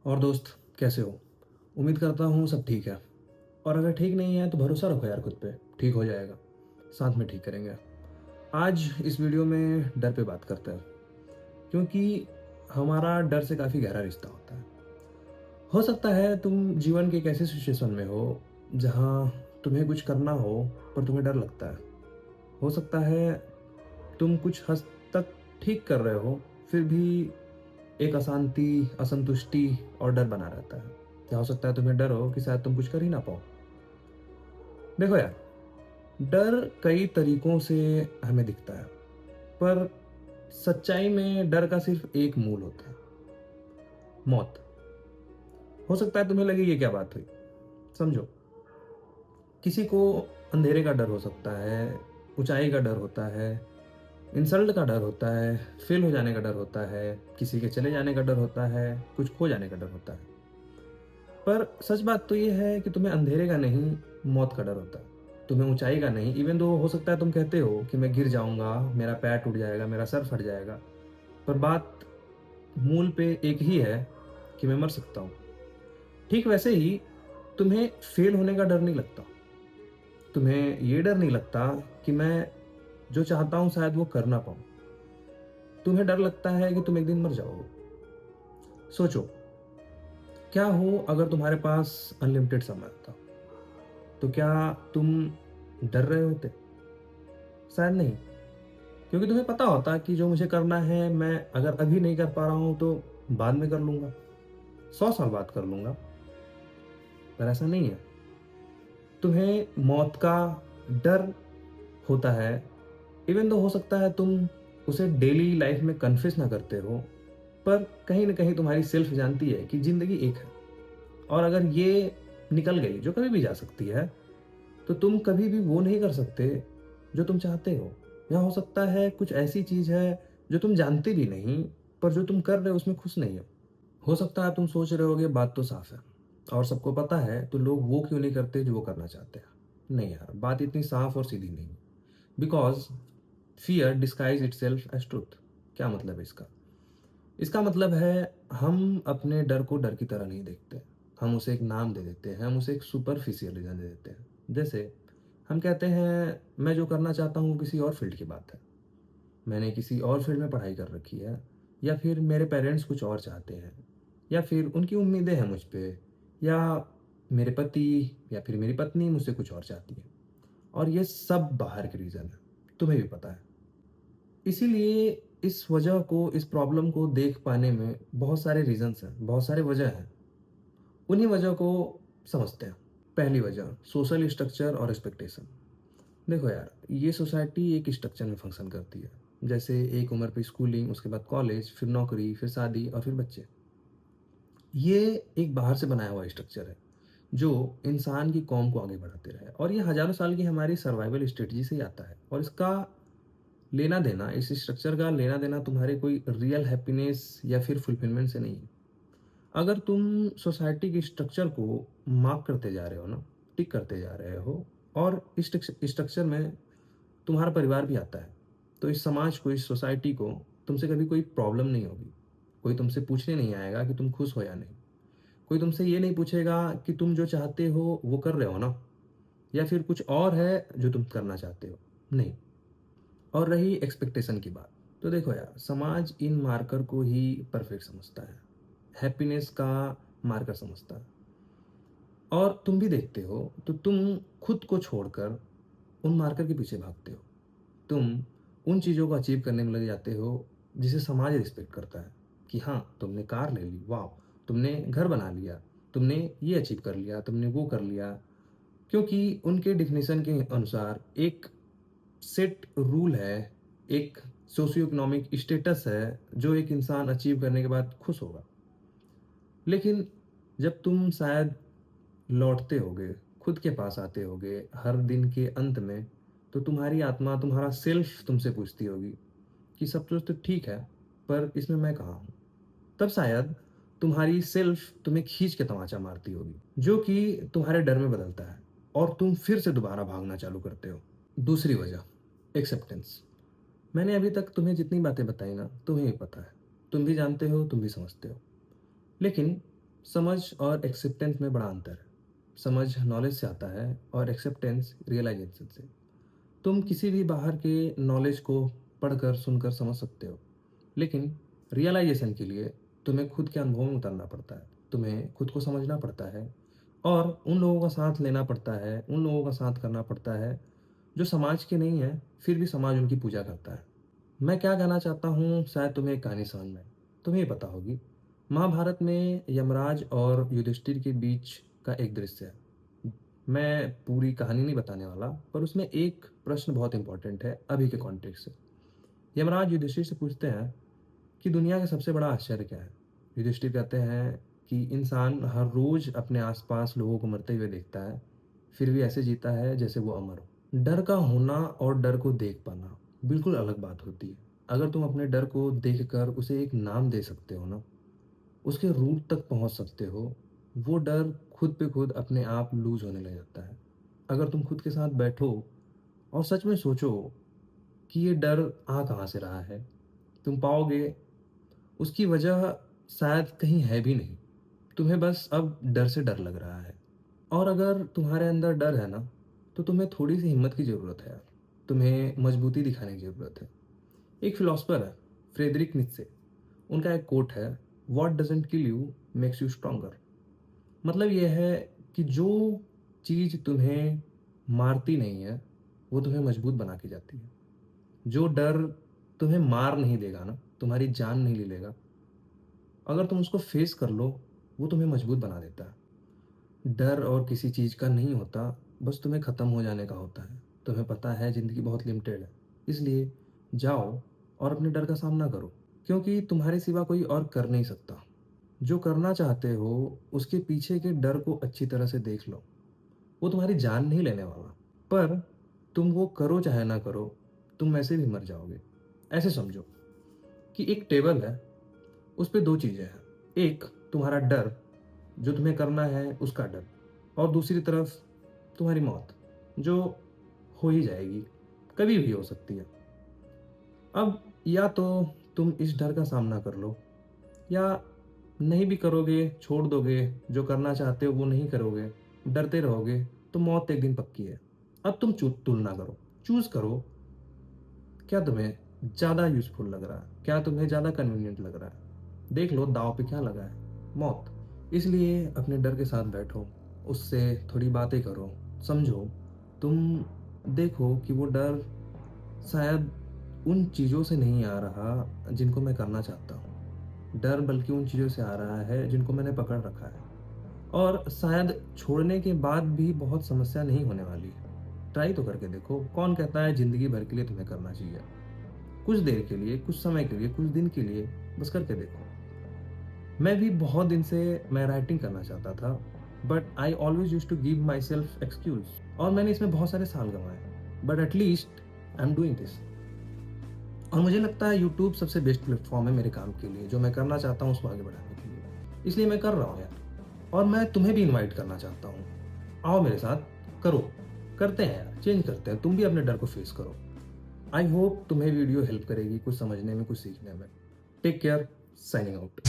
और दोस्त, कैसे हो? उम्मीद करता हूँ सब ठीक है। और अगर ठीक नहीं है तो भरोसा रखो यार खुद पे, ठीक हो जाएगा। साथ में ठीक करेंगे। आज इस वीडियो में डर पे बात करते हैं, क्योंकि हमारा डर से काफ़ी गहरा रिश्ता होता है। हो सकता है तुम जीवन के एक ऐसे सिचुएशन में हो जहाँ तुम्हें कुछ करना हो पर तुम्हें डर लगता है। हो सकता है तुम कुछ हद तक ठीक कर रहे हो, फिर भी एक अशांति, असंतुष्टि और डर बना रहता है। क्या हो सकता है तुम्हें डर हो कि शायद तुम कुछ कर ही ना पाओ। देखो यार, डर कई तरीकों से हमें दिखता है, पर सच्चाई में डर का सिर्फ एक मूल होता है: मौत। हो सकता है तुम्हें लगे ये क्या बात हुई। समझो, किसी को अंधेरे का डर हो सकता है, ऊंचाई का डर होता है, इंसल्ट का डर होता है, फेल हो जाने का डर होता है, किसी के चले जाने का डर होता है, कुछ खो जाने का डर होता है। पर सच बात तो ये है कि तुम्हें अंधेरे का नहीं, मौत का डर होता है। तुम्हें ऊंचाई का नहीं, इवन दो हो सकता है तुम कहते हो कि मैं गिर जाऊंगा, मेरा पैर टूट जाएगा, मेरा सर फट जाएगा। पर बात मूल पे एक ही है कि मैं मर सकता हूँ। ठीक वैसे ही तुम्हें फेल होने का डर नहीं लगता। तुम्हें ये डर नहीं लगता कि मैं जो चाहता हूँ शायद वो कर ना पाऊँ। तुम्हें डर लगता है कि तुम एक दिन मर जाओगे। सोचो, क्या हो अगर तुम्हारे पास अनलिमिटेड समय होता, तो क्या तुम डर रहे होते? शायद नहीं, क्योंकि तुम्हें पता होता कि जो मुझे करना है मैं अगर अभी नहीं कर पा रहा हूं तो बाद में कर लूंगा, 100 साल बाद कर लूंगा। पर ऐसा नहीं है। तुम्हें मौत का डर होता है, इवन तो हो सकता है तुम उसे डेली लाइफ में कन्फेस ना करते हो, पर कहीं ना कहीं तुम्हारी सेल्फ जानती है कि जिंदगी एक है। और अगर ये निकल गई, जो कभी भी जा सकती है, तो तुम कभी भी वो नहीं कर सकते जो तुम चाहते हो। या हो सकता है कुछ ऐसी चीज है जो तुम जानते भी नहीं, पर जो तुम कर रहे हो उसमें खुश नहीं हो सकता है तुम सोच रहे होगे बात तो साफ है, और सबको पता है तो लोग वो क्यों नहीं करते जो वो करना चाहते हैं। नहीं यार, बात इतनी साफ और सीधी नहीं। Because fear disguise itself as truth. क्या मतलब है इसका? इसका मतलब है, हम अपने डर को डर की तरह नहीं देखते। हम उसे एक नाम दे देते हैं, हम उसे एक सुपरफिशियल रीजन दे देते हैं। जैसे हम कहते हैं मैं जो करना चाहता हूँ वो किसी और फील्ड की बात है, मैंने किसी और फील्ड में पढ़ाई कर रखी है, या फिर मेरे पेरेंट्स कुछ और चाहते हैं, या फिर उनकी उम्मीदें हैं मुझ पे, या मेरे पति या फिर मेरी पत्नी मुझसे कुछ और चाहती है। और ये सब बाहर के रीज़न है, तुम्हें भी पता है। इसीलिए इस वजह को, इस प्रॉब्लम को देख पाने में बहुत सारे रीजंस हैं, बहुत सारे वजह हैं। उन्हीं वजह को समझते हैं। पहली वजह, सोशल स्ट्रक्चर और एक्सपेक्टेशन। देखो यार, ये सोसाइटी एक स्ट्रक्चर में फंक्शन करती है। जैसे एक उम्र पे स्कूलिंग, उसके बाद कॉलेज, फिर नौकरी, फिर शादी और फिर बच्चे। ये एक बाहर से बनाया हुआ स्ट्रक्चर है जो इंसान की कौम को आगे बढ़ाते रहे, और ये हजारों साल की हमारी सर्वाइवल स्ट्रेटजी से ही आता है। और इसका लेना देना, इस स्ट्रक्चर का लेना देना तुम्हारे कोई रियल हैप्पीनेस या फिर फुलफिलमेंट से नहीं है। अगर तुम सोसाइटी के स्ट्रक्चर को मार्क करते जा रहे हो ना, टिक करते जा रहे हो, और इस स्ट्रक्चर में तुम्हारा परिवार भी आता है, तो इस समाज को, इस सोसाइटी को तुमसे कभी कोई प्रॉब्लम नहीं होगी। कोई तुमसे पूछने नहीं आएगा कि तुम खुश हो या नहीं। कोई तुमसे ये नहीं पूछेगा कि तुम जो चाहते हो वो कर रहे हो ना, या फिर कुछ और है जो तुम करना चाहते हो। नहीं। और रही एक्सपेक्टेशन की बात, तो देखो यार, समाज इन मार्कर को ही परफेक्ट समझता है, हैप्पीनेस का मार्कर समझता है। और तुम भी देखते हो तो तुम खुद को छोड़कर उन मार्कर के पीछे भागते हो। तुम उन चीज़ों को अचीव करने में लग जाते हो जिसे समाज रिस्पेक्ट करता है। कि हाँ, तुमने कार ले ली, वाह, तुमने घर बना लिया, तुमने ये अचीव कर लिया, तुमने वो कर लिया। क्योंकि उनके डिफिनेशन के अनुसार एक सेट रूल है, एक सोशियो इकोनॉमिक स्टेटस है जो एक इंसान अचीव करने के बाद खुश होगा। लेकिन जब तुम शायद लौटते होगे, खुद के पास आते होगे हर दिन के अंत में, तो तुम्हारी आत्मा, तुम्हारा सेल्फ तुमसे पूछती होगी कि सब कुछ तो ठीक है, पर इसमें मैं कहाँ हूँ। तब शायद तुम्हारी सेल्फ तुम्हें खींच के तमाचा मारती होगी, जो कि तुम्हारे डर में बदलता है, और तुम फिर से दोबारा भागना चालू करते हो। दूसरी वजह, एक्सेप्टेंस। मैंने अभी तक तुम्हें जितनी बातें बताई ना, तुम्हें भी पता है, तुम भी जानते हो, तुम भी समझते हो। लेकिन समझ और एक्सेप्टेंस में बड़ा अंतर है। समझ नॉलेज से आता है और एक्सेप्टेंस रियलाइजेशन से। तुम किसी भी बाहर के नॉलेज को पढ़कर सुनकर समझ सकते हो, लेकिन रियलाइजेशन के लिए तुम्हें खुद के अनुभव में उतरना पड़ता है। तुम्हें खुद को समझना पड़ता है और उन लोगों का साथ लेना पड़ता है, उन लोगों का साथ करना पड़ता है जो समाज के नहीं है, फिर भी समाज उनकी पूजा करता है। मैं क्या कहना चाहता हूँ, शायद तुम्हें एक कहानी समझ में आए। तुम्हें ये पता होगी, महाभारत में यमराज और युधिष्ठिर के बीच का एक दृश्य है। मैं पूरी कहानी नहीं बताने वाला, पर उसमें एक प्रश्न बहुत इंपॉर्टेंट है अभी के कॉन्टेक्स्ट से। यमराज युधिष्ठिर से पूछते हैं कि दुनिया का सबसे बड़ा आश्चर्य क्या है। युधिष्ठिर कहते हैं कि इंसान हर रोज अपने आसपास लोगों को मरते हुए देखता है, फिर भी ऐसे जीता है जैसे वो अमर हो। डर का होना और डर को देख पाना बिल्कुल अलग बात होती है। अगर तुम अपने डर को देखकर उसे एक नाम दे सकते हो ना, उसके रूट तक पहुंच सकते हो, वो डर खुद पे खुद अपने आप लूज होने लग जाता है। अगर तुम खुद के साथ बैठो और सच में सोचो कि ये डर आ कहाँ से रहा है, तुम पाओगे उसकी वजह शायद कहीं है भी नहीं। तुम्हें बस अब डर से डर लग रहा है। और अगर तुम्हारे अंदर डर है ना, तो तुम्हें थोड़ी सी हिम्मत की ज़रूरत है यार। तुम्हें मजबूती दिखाने की ज़रूरत है। एक फिलोसफर है, फ्रेडरिक नित्से। उनका एक कोट है, what doesn't kill you makes you stronger. मतलब यह है कि जो चीज़ तुम्हें मारती नहीं है, वो तुम्हें मजबूत बना के जाती है। जो डर तुम्हें मार नहीं देगा ना, तुम्हारी जान नहीं ले लेगा, अगर तुम उसको फेस कर लो, वो तुम्हें मजबूत बना देता है। डर और किसी चीज़ का नहीं होता, बस तुम्हें ख़त्म हो जाने का होता है। तुम्हें पता है ज़िंदगी बहुत लिमिटेड है, इसलिए जाओ और अपने डर का सामना करो, क्योंकि तुम्हारे सिवा कोई और कर नहीं सकता। जो करना चाहते हो उसके पीछे के डर को अच्छी तरह से देख लो। वो तुम्हारी जान नहीं लेने वाला, पर तुम वो करो चाहे ना करो, तुम वैसे भी मर जाओगे। ऐसे समझो कि एक टेबल है, उस पे दो चीज़ें हैं। एक तुम्हारा डर, जो तुम्हें करना है उसका डर, और दूसरी तरफ तुम्हारी मौत, जो हो ही जाएगी, कभी भी हो सकती है। अब या तो तुम इस डर का सामना कर लो, या नहीं भी करोगे, छोड़ दोगे, जो करना चाहते हो वो नहीं करोगे, डरते रहोगे, तो मौत एक दिन पक्की है। अब तुम तुलना करो, चूज करो, क्या तुम्हें ज़्यादा यूजफुल लग रहा है, क्या तुम्हें ज़्यादा कन्वीनियंट लग रहा है। देख लो दाव पे क्या लगा है, मौत। इसलिए अपने डर के साथ बैठो, उससे थोड़ी बातें करो, समझो। तुम देखो कि वो डर शायद उन चीज़ों से नहीं आ रहा जिनको मैं करना चाहता हूँ। डर बल्कि उन चीज़ों से आ रहा है जिनको मैंने पकड़ रखा है, और शायद छोड़ने के बाद भी बहुत समस्या नहीं होने वाली है। ट्राई तो करके देखो। कौन कहता है ज़िंदगी भर के लिए तुम्हें करना चाहिए? कुछ देर के लिए, कुछ समय के लिए, कुछ दिन के लिए, बस करके देखो। मैं भी बहुत दिन से मैं राइटिंग करना चाहता था, but I always use to give myself excuse, और मैंने इसमें बहुत सारे साल गंवाए, but at least I am doing this. और मुझे लगता है यूट्यूब सबसे बेस्ट प्लेटफॉर्म है मेरे काम के लिए, जो मैं करना चाहता हूँ उसको आगे बढ़ाने के लिए। इसलिए मैं कर रहा हूँ यार, और मैं तुम्हें भी इनवाइट करना चाहता हूँ। आओ मेरे साथ, करो, करते हैं यार, चेंज करते हैं। तुम भी अपने डर को फेस करो। आई होप तुम्हें वीडियो हेल्प करेगी कुछ समझने में, कुछ सीखने में। Take care, signing out.